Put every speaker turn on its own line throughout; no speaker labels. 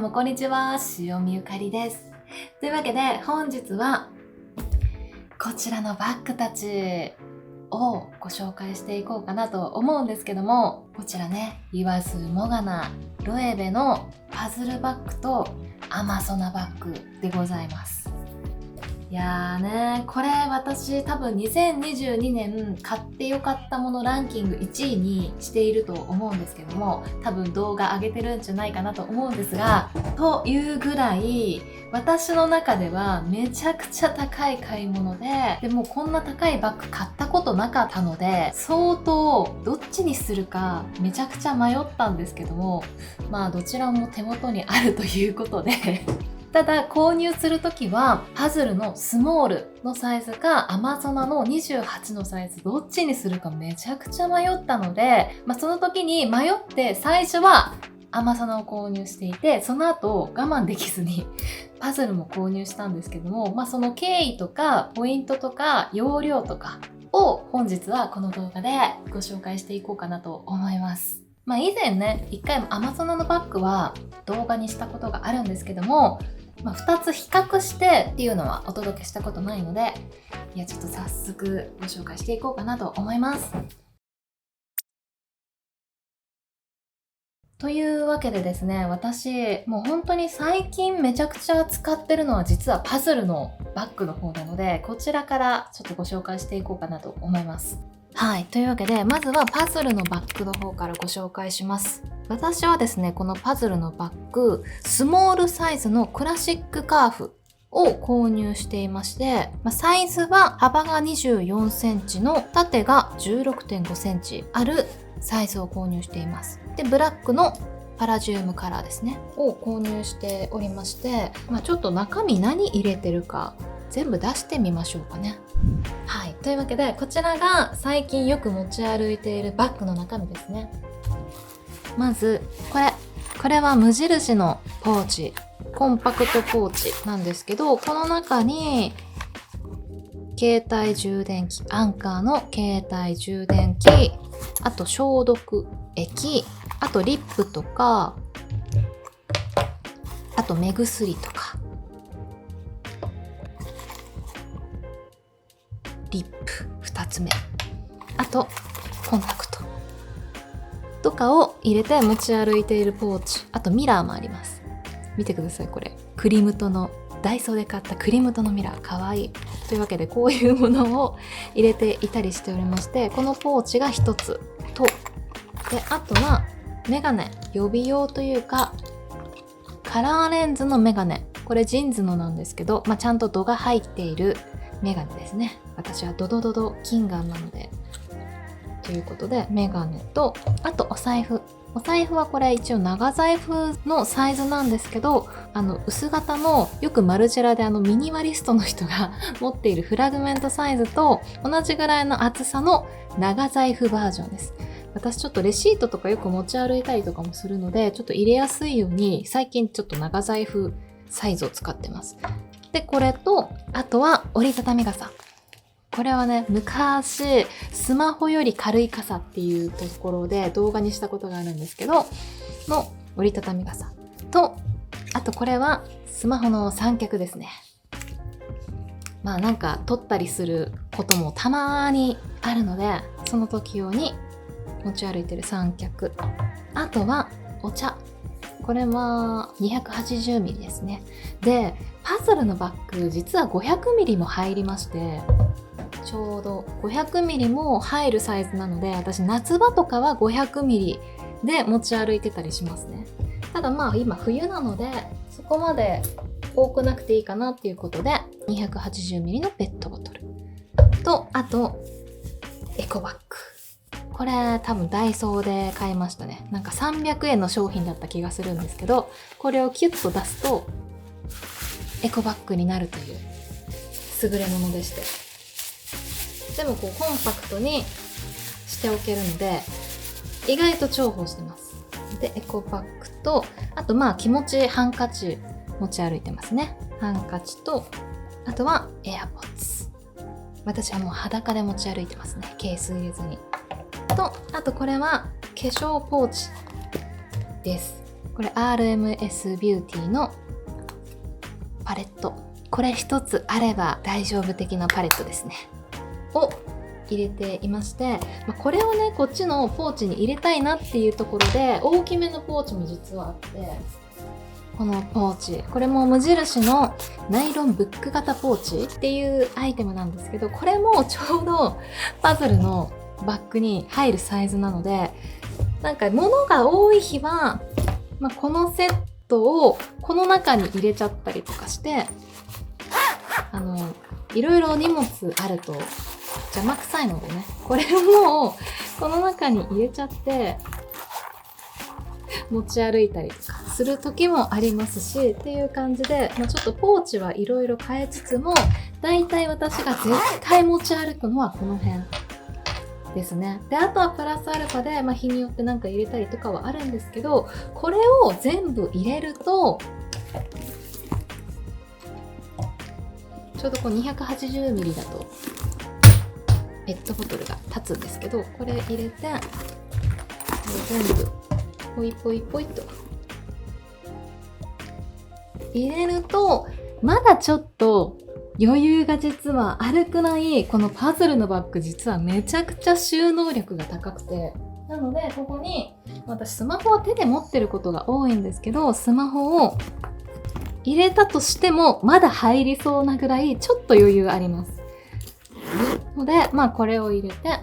もこんにちは、塩見ゆかりです。というわけで本日はこちらのバッグたちをご紹介していこうかなと思うんですけども、こちらね、言わずもがなロエベのパズルバッグとアマソナバッグでございます。いやーね、これ私多分2022年買ってよかったものランキング1位にしていると思うんですけども、多分動画上げてるんじゃないかなと思うんですが、というぐらい私の中ではめちゃくちゃ高い買い物でもこんな高いバッグ買ったことなかったので、相当どっちにするかめちゃくちゃ迷ったんですけども、まあどちらも手元にあるということでただ購入するときはパズルのスモールのサイズかアマゾナの28のサイズどっちにするかめちゃくちゃ迷ったので、その時に迷って最初はアマゾナを購入していて、その後我慢できずにパズルも購入したんですけども、その経緯とかポイントとか容量とかを本日はこの動画でご紹介していこうかなと思います。以前ね、一回アマゾナのバッグは動画にしたことがあるんですけども、2つ比較してっていうのはお届けしたことないので、ちょっと早速ご紹介していこうかなと思います。というわけでですね、私もう本当に最近めちゃくちゃ使ってるのは実はパズルのバッグの方なので、こちらからちょっとご紹介していこうかなと思います。はい、というわけでまずはパズルのバッグの方からご紹介します。私はですね、このパズルのバッグ、スモールサイズのクラシックカーフを購入していまして、サイズは幅が24センチの縦が 16.5 センチあるサイズを購入しています。で、ブラックのパラジウムカラーですねを購入しておりまして、ちょっと中身何入れてるか全部出してみましょうかね。はい、というわけでこちらが最近よく持ち歩いているバッグの中身ですね。まずこれは無印のポーチ、コンパクトポーチなんですけど、この中に携帯充電器、アンカーの携帯充電器、あと消毒液、あとリップとか、あと目薬とか、リップ2つ目、あとコンタクトとかを入れて持ち歩いているポーチ。あとミラーもあります。見てください、これクリムトのダイソーで買ったクリムトのミラー、かわいい。というわけでこういうものを入れていたりしておりまして、このポーチが1つと、であとはメガネ、予備用というかカラーレンズのメガネ、これジンズのなんですけど、ちゃんと度が入っているメガネですね。私はドドドドキンガンなので、ということでメガネと、あとお財布はこれ一応長財布のサイズなんですけど、薄型のよくマルジェラでミニマリストの人が持っているフラグメントサイズと同じぐらいの厚さの長財布バージョンです。私ちょっとレシートとかよく持ち歩いたりとかもするので、ちょっと入れやすいように最近ちょっと長財布サイズを使ってます。でこれと、あとは折りたたみ傘。これはね、昔スマホより軽い傘っていうところで動画にしたことがあるんですけどの折りたたみ傘と、あとこれはスマホの三脚ですね。なんか撮ったりすることもたまにあるので、その時用に持ち歩いてる三脚。あとはお茶、これは 280ml ですね。でパズルのバッグ実は 500ml も入りまして、ちょうど 500ml も入るサイズなので、私夏場とかは 500ml で持ち歩いてたりしますね。ただ今冬なのでそこまで多くなくていいかなっていうことで 280ml のペットボトルと、あとエコバッグ。これ多分ダイソーで買いましたね。なんか300円の商品だった気がするんですけど、これをキュッと出すとエコバッグになるという優れものでして、でもコンパクトにしておけるので意外と重宝してます。でエコバッグと、あと気持ちハンカチ持ち歩いてますね。ハンカチと、あとはエアポッツ。私はもう裸で持ち歩いてますね、ケース入れずに。とあとこれは化粧ポーチです。ここれ RMS ビューティーのパレット。これ一つあれば大丈夫的なパレットですね。を入れていまして、これをね、こっちのポーチに入れたいなっていうところで、大きめのポーチも実はあって、このポーチ、これも無印のナイロンブック型ポーチっていうアイテムなんですけど、これもちょうどパズルのバッグに入るサイズなので、なんか物が多い日は、このセットをこの中に入れちゃったりとかして、いろいろ荷物あると邪魔くさいのでね、これをもうこの中に入れちゃって持ち歩いたりとかする時もありますしっていう感じで、ちょっとポーチはいろいろ変えつつも、だいたい私が絶対持ち歩くのはこの辺ですね。で、あとはプラスアルファで、日によってなんか入れたりとかはあるんですけど、これを全部入れるとちょうどこう 280ml だとペットボトルが立つんですけど、これ入れて全部ポイポイポイと入れると、まだちょっと余裕が実はあるくらい、このパズルのバッグ実はめちゃくちゃ収納力が高くて、なのでここに私スマホを手で持ってることが多いんですけど、スマホを入れたとしてもまだ入りそうなぐらいちょっと余裕ありますので、これを入れて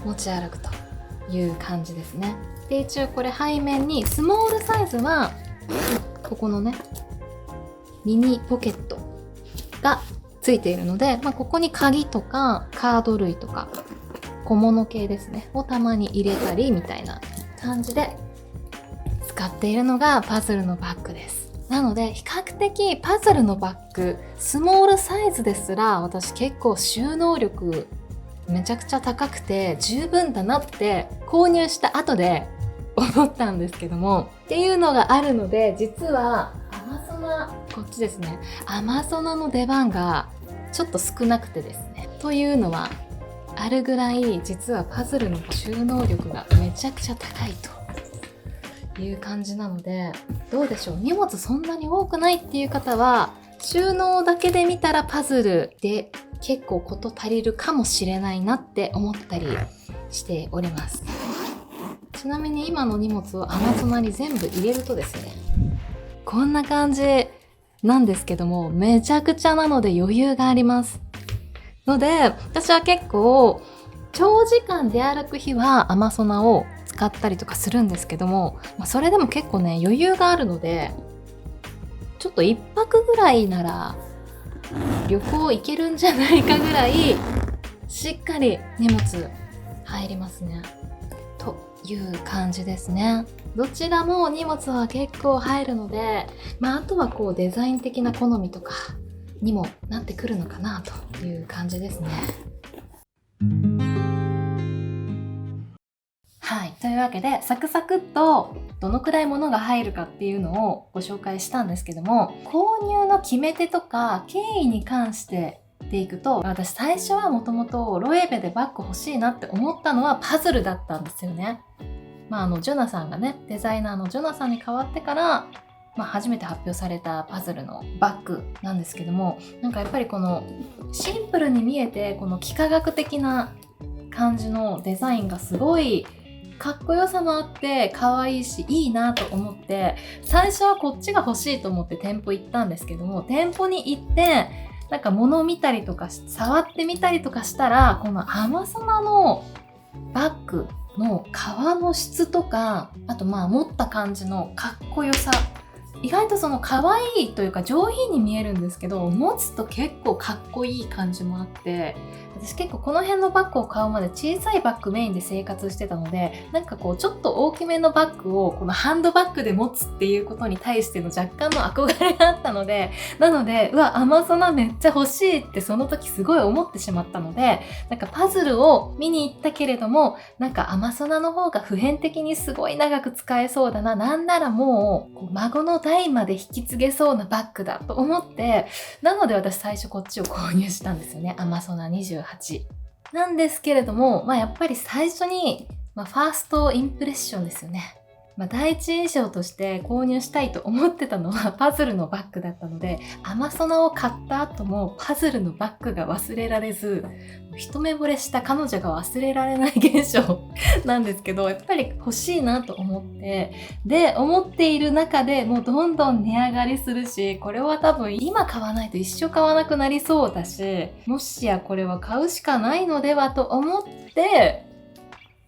持ち歩くという感じですね。で、一応これ背面にスモールサイズはここのねミニポケットがついているので、ここに鍵とかカード類とか小物系ですねをたまに入れたりみたいな感じで使っているのがパズルのバッグです。なので比較的パズルのバッグ、スモールサイズですら私結構収納力めちゃくちゃ高くて十分だなって購入した後で思ったんですけども、っていうのがあるので、実はアマゾナ、こっちですね、アマゾナの出番がちょっと少なくてですね、というのはあるぐらい実はパズルの収納力がめちゃくちゃ高いという感じなので、どうでしょう、荷物そんなに多くないっていう方は収納だけで見たらパズルで結構こと足りるかもしれないなって思ったりしております。ちなみに今の荷物を Amazon に全部入れるとですね、こんな感じなんですけども、めちゃくちゃなので余裕がありますので、私は結構長時間出歩く日は Amazon を使ったりとかするんですけども、それでも結構ね余裕があるので、ちょっと1泊ぐらいなら旅行行けるんじゃないかぐらいしっかり荷物入りますねという感じですね。どちらも荷物は結構入るので、あとはこうデザイン的な好みとかにもなってくるのかなという感じですね。はい、というわけでサクサクっとどのくらい物が入るかっていうのをご紹介したんですけども、購入の決め手とか経緯に関してでいくと、私最初はもともとロエベでバッグ欲しいなって思ったのはパズルだったんですよね。ジョナさんがね、デザイナーのジョナさんに代わってから、初めて発表されたパズルのバッグなんですけども、なんかやっぱりこのシンプルに見えてこの幾何学的な感じのデザインがすごいかっこよさもあって可愛いしいいなと思って、最初はこっちが欲しいと思って店舗行ったんですけども、店舗に行ってなんか物を見たりとか触ってみたりとかしたら、このアマゾナのバッグの革の質とか、あと持った感じのかっこよさ、意外とその可愛いというか上品に見えるんですけど、持つと結構かっこいい感じもあって、私結構この辺のバッグを買うまで小さいバッグメインで生活してたので、なんかこうちょっと大きめのバッグをこのハンドバッグで持つっていうことに対しての若干の憧れがあったので、なのでアマゾナめっちゃ欲しいってその時すごい思ってしまったので、なんかパズルを見に行ったけれども、なんかアマゾナの方が普遍的にすごい長く使えそうだな、なんならもう孫の代まで引き継げそうなバッグだと思って、なので私最初こっちを購入したんですよね。アマゾナ28なんですけれども、やっぱり最初に、ファーストインプレッションですよね。第一印象として購入したいと思ってたのはパズルのバッグだったので、アマソナを買った後もパズルのバッグが忘れられず、一目惚れした彼女が忘れられない現象なんですけど、やっぱり欲しいなと思って、で、思っている中でもうどんどん値上がりするし、これは多分今買わないと一生買わなくなりそうだし、もしやこれは買うしかないのではと思って、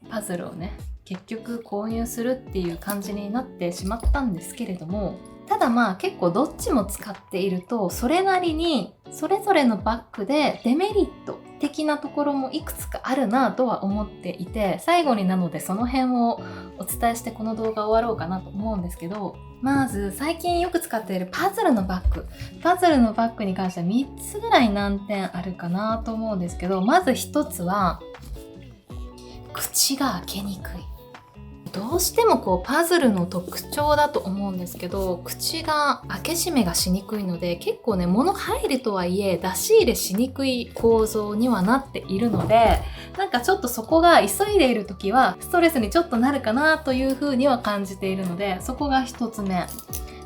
パズルをね、結局購入するっていう感じになってしまったんですけれども、ただ結構どっちも使っているとそれなりにそれぞれのバッグでデメリット的なところもいくつかあるなとは思っていて、最後になのでその辺をお伝えしてこの動画終わろうかなと思うんですけど、まず最近よく使っているパズルのバッグに関しては3つぐらい難点あるかなと思うんですけど、まず1つは口が開けにくい。どうしてもパズルの特徴だと思うんですけど、口が開け閉めがしにくいので、結構ね、物入るとはいえ出し入れしにくい構造にはなっているので、ちょっとそこが急いでいる時はストレスにちょっとなるかなという風には感じているので、そこが1つ目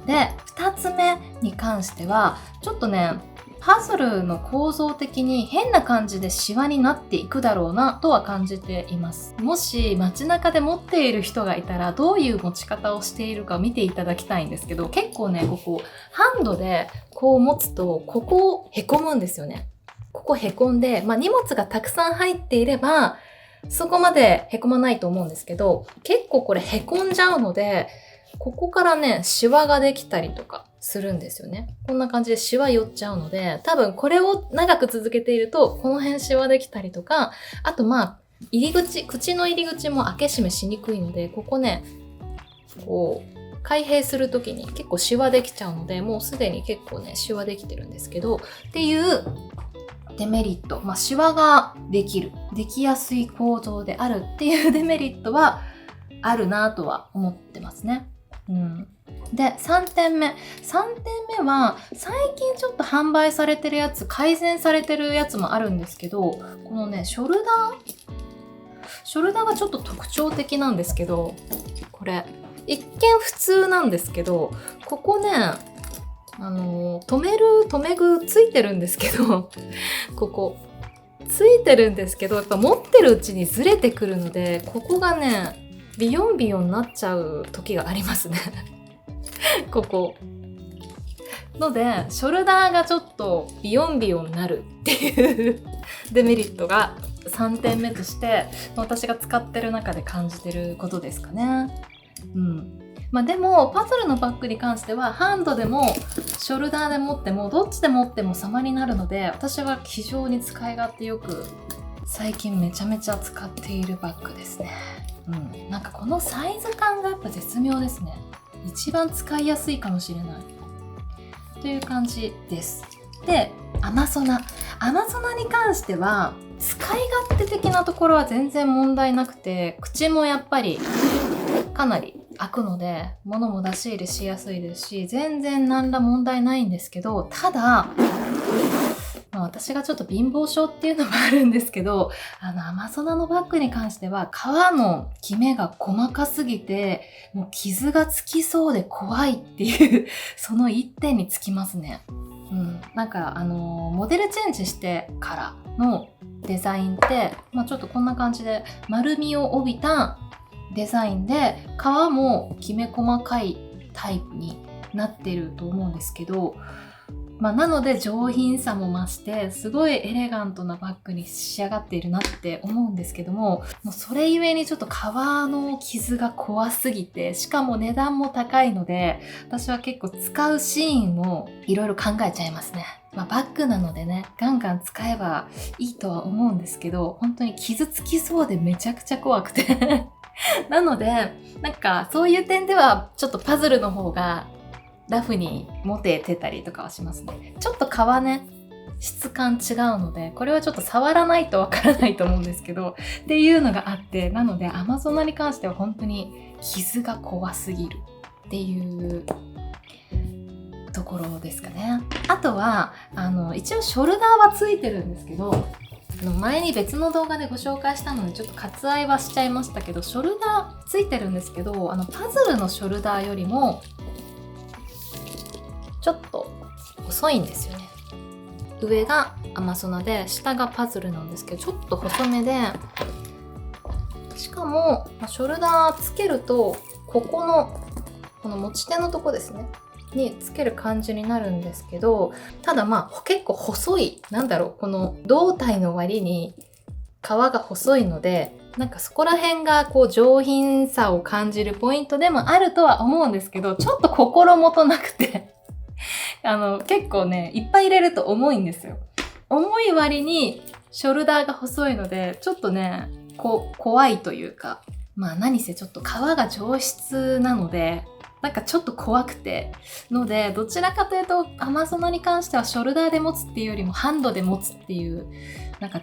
で、2つ目に関してはちょっとね、パズルの構造的に変な感じでシワになっていくだろうなとは感じています。もし街中で持っている人がいたらどういう持ち方をしているか見ていただきたいんですけど、結構ね、ハンドで持つとここへこむんですよね。ここへこんで、荷物がたくさん入っていればそこまでへこまないと思うんですけど、結構これへこんじゃうので、ここからね、シワができたりとかするんですよね。こんな感じでシワ寄っちゃうので、多分これを長く続けていると、この辺シワできたりとか、あと口の入り口も開け閉めしにくいので、ここね、開閉するときに結構シワできちゃうので、もうすでに結構ね、シワできてるんですけど、っていうデメリット、シワができやすい構造であるっていうデメリットはあるなとは思ってますね。で、3点目は最近ちょっと販売されてるやつ、改善されてるやつもあるんですけど、このね、ショルダーがちょっと特徴的なんですけど、これ一見普通なんですけど、ここね、留め具ついてるんですけどここついてるんですけど、やっぱ持ってるうちにずれてくるので、ここがね、ビヨンビヨンになっちゃう時がありますねここので、ショルダーがちょっとビヨンビヨンになるっていうデメリットが3点目として私が使ってる中で感じてることですかね。でもパズルのバッグに関してはハンドでもショルダーで持ってもどっちで持っても様になるので、私は非常に使い勝手よく最近めちゃめちゃ使っているバッグですね。このサイズ感がやっぱ絶妙ですね。一番使いやすいかもしれないという感じです。で、アマソナに関しては使い勝手的なところは全然問題なくて、口もやっぱりかなり開くので物も出し入れしやすいですし、全然何ら問題ないんですけど、ただ私がちょっと貧乏症っていうのもあるんですけど、アマゾナのバッグに関しては革のキメが細かすぎて、もう傷がつきそうで怖いっていうその一点につきますね。モデルチェンジしてからのデザインって、ちょっとこんな感じで丸みを帯びたデザインで、革もきめ細かいタイプになってると思うんですけど、なので上品さも増してすごいエレガントなバッグに仕上がっているなって思うんですけども、それゆえにちょっと革の傷が怖すぎて、しかも値段も高いので、私は結構使うシーンをいろいろ考えちゃいますね。バッグなのでね、ガンガン使えばいいとは思うんですけど、本当に傷つきそうでめちゃくちゃ怖くてなのでそういう点ではちょっとパズルの方がラフに持ててたりとかはしますね。ちょっと革ね、質感違うので、これはちょっと触らないとわからないと思うんですけど、っていうのがあって、なのでアマゾナに関しては本当に傷が怖すぎるっていうところですかね。あとは一応ショルダーはついてるんですけど、前に別の動画でご紹介したのでちょっと割愛はしちゃいましたけど、ショルダーついてるんですけど、パズルのショルダーよりもちょっと細いんですよね。上がアマソナで下がパズルなんですけど、ちょっと細めで、しかもショルダーつけるとこの持ち手のとこですねにつける感じになるんですけど、ただ結構細い、この胴体の割に皮が細いので、そこら辺が上品さを感じるポイントでもあるとは思うんですけど、ちょっと心もとなくて結構ね、いっぱい入れると重いんですよ。重い割にショルダーが細いので、ちょっとね、怖いというか、何せちょっと皮が上質なので、ちょっと怖くてので、どちらかというとアマゾナに関してはショルダーで持つっていうよりもハンドで持つっていう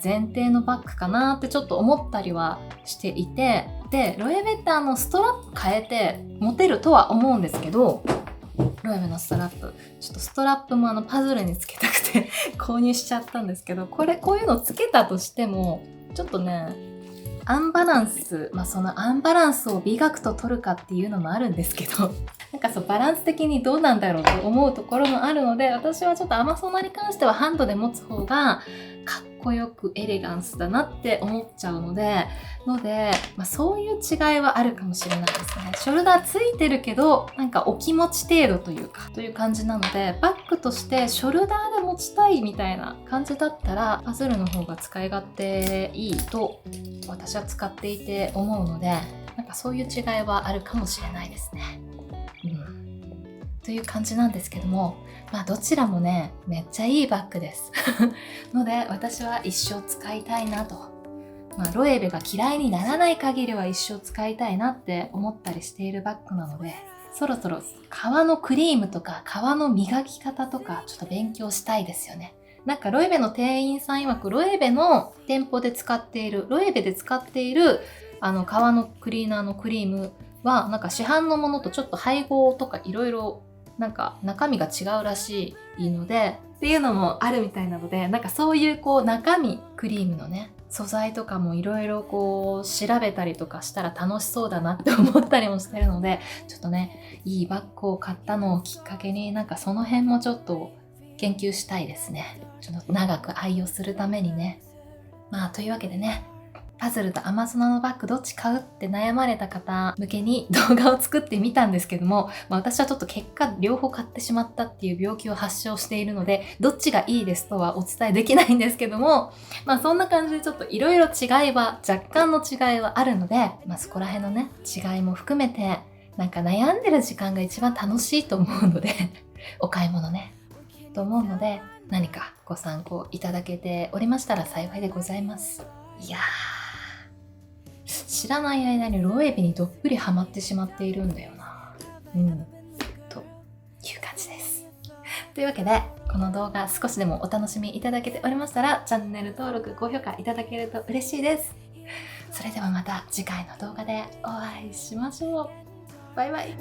前提のバッグかなってちょっと思ったりはしていて、でロエベってストラップ変えて持てるとは思うんですけど、ロエベのストラップちょっとストラップもパズルにつけたくて購入しちゃったんですけど、こういうのつけたとしてもちょっとね、アンバランス、そのアンバランスを美学と取るかっていうのもあるんですけどバランス的にどうなんだろうと思うところもあるので、私はちょっとアマソナに関してはハンドで持つ方がかっこよくエレガンスだなって思っちゃうので、そういう違いはあるかもしれないですね。ショルダーついてるけどお気持ち程度という感じなので、バッグとしてショルダーで持ちたいみたいな感じだったらパズルの方が使い勝手いいと私は使っていて思うので、そういう違いはあるかもしれないですね。という感じなんですけども、どちらもね、めっちゃいいバッグですので、私は一生使いたいなと、ロエベが嫌いにならない限りは一生使いたいなって思ったりしているバッグなので、そろそろ革のクリームとか革の磨き方とかちょっと勉強したいですよね。ロエベの店員さん曰く、ロエベの店舗で使っている、ロエベで使っている革のクリーナーのクリームは市販のものとちょっと配合とかいろいろ中身が違うらしいのでっていうのもあるみたいなので、そういう中身クリームのね、素材とかもいろいろ調べたりとかしたら楽しそうだなって思ったりもしてるので、ちょっとね、いいバッグを買ったのをきっかけにその辺もちょっと研究したいですね。ちょっと長く愛用するためにね。というわけでね、パズルとアマゾナのバッグどっち買うって悩まれた方向けに動画を作ってみたんですけども、私はちょっと結果両方買ってしまったっていう病気を発症しているので、どっちがいいですとはお伝えできないんですけども、そんな感じでちょっといろいろ違いは、若干の違いはあるので、そこら辺のね、違いも含めて悩んでる時間が一番楽しいと思うのでお買い物ねと思うので、何かご参考いただけておりましたら幸いでございます。いや知らない間にロエベにどっぷりハマってしまっているんだよな。という感じです。というわけで、この動画少しでもお楽しみいただけておりましたら、チャンネル登録、高評価いただけると嬉しいです。それではまた次回の動画でお会いしましょう。バイバイ。